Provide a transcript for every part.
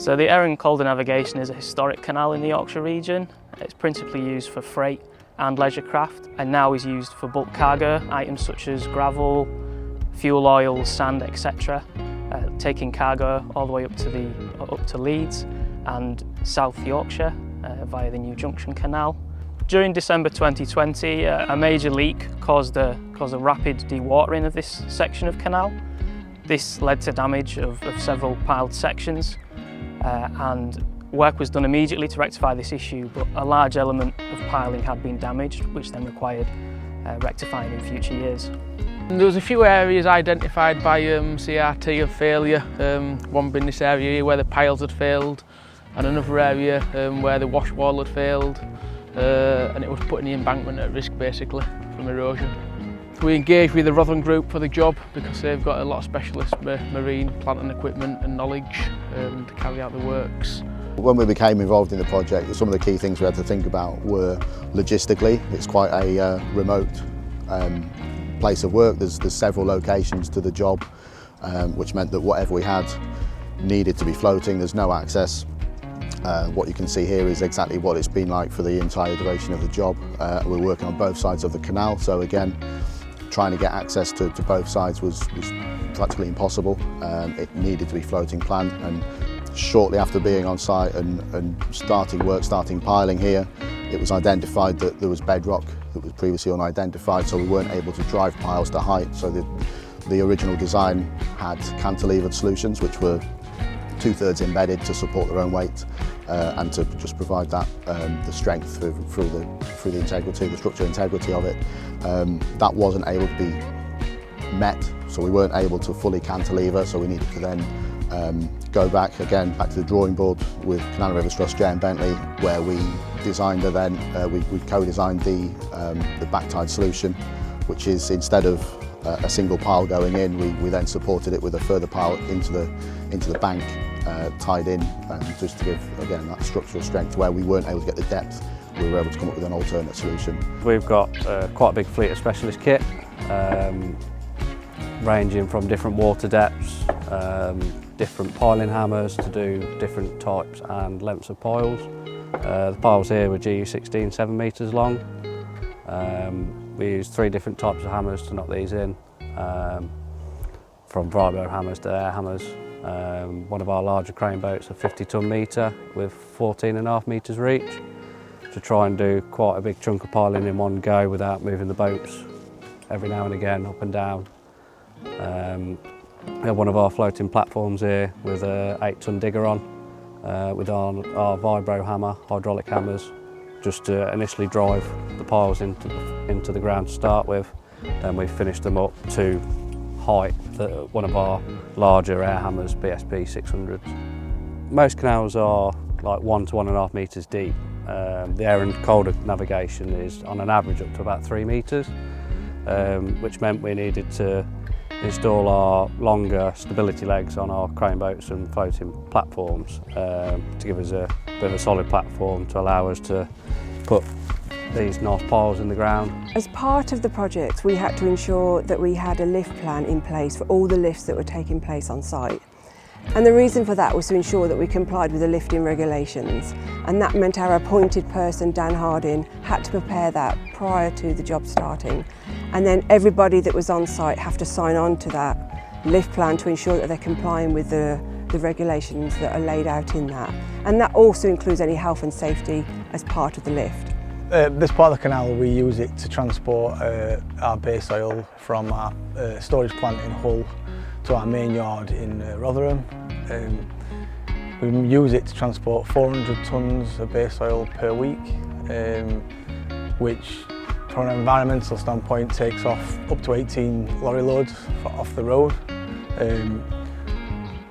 So the Aire and Calder navigation is a historic canal in the Yorkshire region. It's principally used for freight and leisure craft, and now is used for bulk cargo, items such as gravel, fuel oil, sand, etc. Taking cargo all the way up to Leeds and South Yorkshire via the New Junction Canal. During December 2020, a major leak caused a rapid dewatering of this section of canal. This led to damage of several piled sections, and work was done immediately to rectify this issue, but a large element of piling had been damaged, which then required rectifying in future years. There was a few areas identified by CRT of failure, one being this area here where the piles had failed, and another area where the wash wall had failed, and it was putting the embankment at risk basically from erosion. We engaged with the Rotherham Group for the job because they've got a lot of specialist marine plant and equipment and knowledge to carry out the works. When we became involved in the project, some of the key things we had to think about were logistically. It's quite a remote place of work. There's several locations to the job, which meant that whatever we had needed to be floating. There's no access. What you can see here is exactly what it's been like for the entire duration of the job. We're working on both sides of the canal, so again, trying to get access to both sides was practically impossible. It needed to be floating plant, and shortly after being on site and starting piling here, it was identified that there was bedrock that was previously unidentified, so we weren't able to drive piles to height. So the original design had cantilevered solutions, which were 2/3 embedded to support their own weight and to just provide that the strength through the integrity, the structural integrity of it. That wasn't able to be met, so we weren't able to fully cantilever, so we needed to then go back to the drawing board with Canal River Trust, J and Bentley, where we designed we co-designed the back-tied solution, which is, instead of a single pile going in, we then supported it with a further pile into the bank, tied in, just to give again that structural strength. Where we weren't able to get the depth, we were able to come up with an alternate solution. We've got quite a big fleet of specialist kit, ranging from different water depths, different piling hammers to do different types and lengths of piles. The piles here were GU16, 7 metres long. We used 3 different types of hammers to knock these in, from vibro hammers to air hammers. One of our larger crane boats, a 50-ton metre with 14.5 metres reach, to try and do quite a big chunk of piling in one go without moving the boats every now and again up and down. We have one of our floating platforms here with a 8-ton digger on, with our vibro hammer, hydraulic hammers, just to initially drive the piles into the ground to start with. Then we finish them up to height, one of our larger air hammers, BSP 600s. Most canals are like 1 to 1.5 metres deep. The Aire and Calder navigation is on an average up to about 3 metres, which meant we needed to install our longer stability legs on our crane boats and floating platforms to give us a bit of a solid platform to allow us to put these nice piles in the ground. As part of the project, we had to ensure that we had a lift plan in place for all the lifts that were taking place on site. And the reason for that was to ensure that we complied with the lifting regulations, and that meant our appointed person, Dan Harding, had to prepare that prior to the job starting. And then everybody that was on site have to sign on to that lift plan to ensure that they're complying with the regulations that are laid out in that. And that also includes any health and safety as part of the lift. This part of the canal, we use it to transport our base oil from our storage plant in Hull to our main yard in Rotherham. We use it to transport 400 tonnes of base oil per week, which from an environmental standpoint takes off up to 18 lorry loads off the road.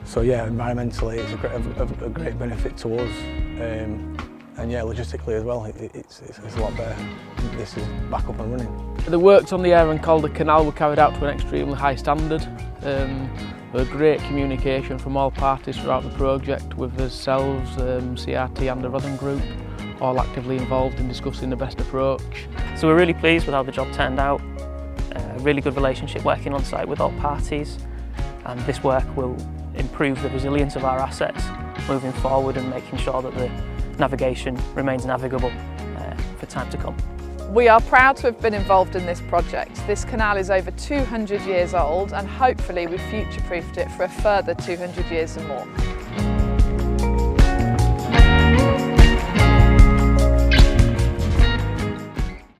So yeah, environmentally it's a great benefit to us. And yeah, logistically as well, it's a lot better. This is back up and running. The works on the Aire and Calder Canal were carried out to an extremely high standard. There was great communication from all parties throughout the project, with ourselves, CRT and the Rotherham Group, all actively involved in discussing the best approach. So we're really pleased with how the job turned out. A really good relationship working on site with all parties, and this work will improve the resilience of our assets moving forward and making sure that the navigation remains navigable for time to come. We are proud to have been involved in this project. This canal is over 200 years old and hopefully we've future-proofed it for a further 200 years and more.